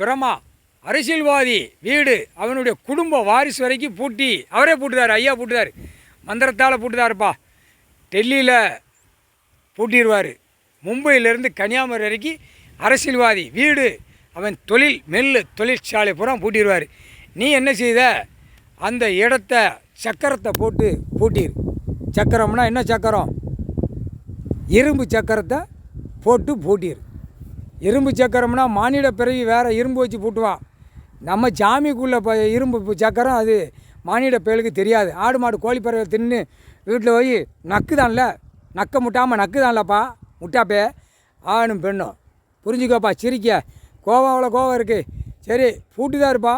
பிரமா அரசியல்வாதி வீடு அவனுடைய குடும்ப வாரிசு வரைக்கும் பூட்டி அவரே பூட்டுதார். ஐயா பூட்டுதார், மந்திரத்தால் பூட்டுதாருப்பா. டெல்லியில் பூட்டிடுவார். மும்பையிலேருந்து கன்னியாகுமரி வரைக்கும் அரசியல்வாதி வீடு அவன் தொழிற்சாலை பூரா பூட்டிடுவார். நீ என்ன செய்த? அந்த இடத்த சக்கரத்தை போட்டு பூட்டிடு. சக்கரம்னா என்ன சக்கரம்? இரும்பு சக்கரத்தை போட்டு பூட்டிடு. இரும்பு சக்கரம்னா மானிட பிறவி வேறு இரும்பு வச்சு பூட்டுவான். நம்ம சாமிக்குள்ளே இரும்பு சக்கரம் அது மானிட பயலுக்கு தெரியாது. ஆடு மாடு கோழி பறவை தின்னு வீட்டில் போய் நக்குதான்ல, நக்க முட்டாமல் நக்குதான்லப்பா முட்டாப்பே. ஆணும் பெண்ணும் புரிஞ்சுக்கோப்பா. சிரிக்க கோவம் அவ்வளோ கோவம் இருக்குது. சரி பூட்டுதாருப்பா,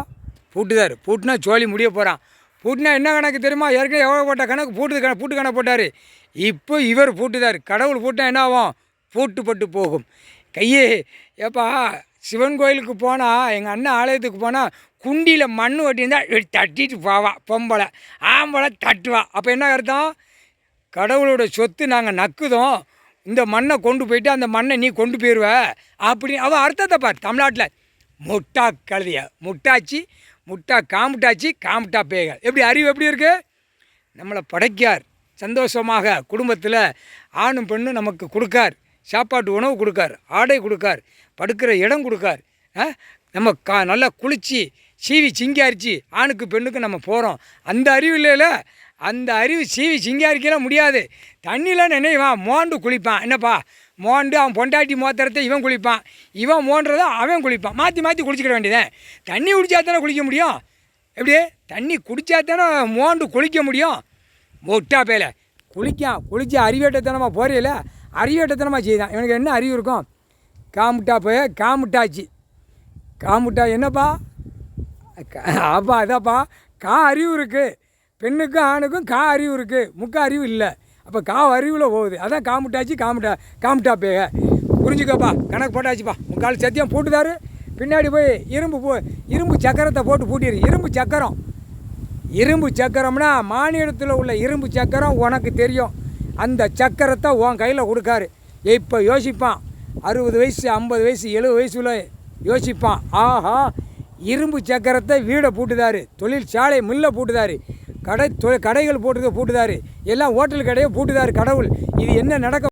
பூட்டுதார். பூட்டுனா சோழி முடிய போகிறான். பூட்டுனா என்ன கணக்கு தெரியுமா? ஏற்கனவே எவ்வளோ போட்ட கணக்கு பூட்டு கணக்கு போட்டார். இப்போ இவர் பூட்டுதார். கடவுள் பூட்டினா என்ன ஆகும்? பூட்டுப்பட்டு போகும். கையே ஏப்பா சிவன் கோயிலுக்கு போனால், எங்கள் அண்ணன் ஆலயத்துக்கு போனால் குண்டியில் மண் ஒட்டியிருந்தால் தட்டிட்டு போவா பொம்பளை. ஆம்பளை தட்டுவா. அப்போ என்ன அர்த்தம்? கடவுளோட சொத்து நாங்கள் நக்குதோம், இந்த மண்ணை கொண்டு போயிட்டு அந்த மண்ணை நீ கொண்டு போயிடுவ அப்படின்னு அவன் அர்த்தத்தை பார். தமிழ்நாட்டில் முட்டா கழுதிய முட்டாச்சி, முட்டா காமுட்டாச்சி, காமுட்டா பேய்கள். எப்படி அறிவு எப்படி இருக்குது? நம்மளை படைக்கார். சந்தோஷமாக குடும்பத்தில் ஆணும் பெண்ணும் நமக்கு கொடுக்கார். சாப்பாட்டு உணவு கொடுக்கார், ஆடை கொடுக்கார், படுக்கிற இடம் கொடுக்கார். நம்ம நல்லா குளித்து சீவி சிங்காரிச்சு ஆணுக்கு பெண்ணுக்கு நம்ம போகிறோம். அந்த அறிவு இல்லைல்ல, அந்த அறிவு சீவி சிங்காரிக்கலாம் முடியாது. தண்ணியில் நினைவான் மோண்டு குளிப்பான். என்னப்பா மோண்டு அவன் பொண்டாட்டி மோத்திரத்தை இவன் குளிப்பான், இவன் மோன்றதை அவன் குளிப்பான். மாற்றி மாற்றி குளிச்சிக்கிட வேண்டியதேன். தண்ணி குடித்தா தானே குளிக்க முடியும். எப்படி? தண்ணி குடித்தா தானே மோண்டு குளிக்க முடியும். மொட்டா பேல குளிச்சு அறிவேட்டத்தனமாக போறியில, அறிவேட்டத்தனமாக செய்தான். இவனுக்கு என்ன அறிவு இருக்கும்? காமுட்டா போய் காமுட்டாச்சு. காமுட்டா என்னப்பா? அப்பா அதாப்பா அறிவு இருக்குது. பெண்ணுக்கும் ஆணுக்கும் அறிவு இருக்குது, அறிவு இல்லை. அப்போ அறிவில் போகுது. அதான் காமுட்டாச்சு, காமுட்டா பேக. புரிஞ்சுக்கப்பா. கணக்கு போட்டாச்சுப்பா. முக்கால் சத்தியம் பூட்டுதாரு. பின்னாடி போய் இரும்பு சக்கரத்தை போட்டு பூட்டிடு. இரும்பு சக்கரம்னா மாநிலத்தில் உள்ள இரும்பு சக்கரம் உனக்கு தெரியும். அந்த சக்கரத்தை உன் கையில் கொடுக்காரு. இப்போ யோசிப்பான். 60 வயசு 50 வயசு 70 வயசுல யோசிப்பான். ஆஹா, இரும்பு சக்கரத்தை வீடை பூட்டுதாரு, தொழிற்சாலை மில்லை பூட்டுதாரு, கடைகள் பூட்டுதாரு, எல்லாம் ஹோட்டல் கடையை பூட்டுதாரு. கடவுள் இது என்ன நடக்க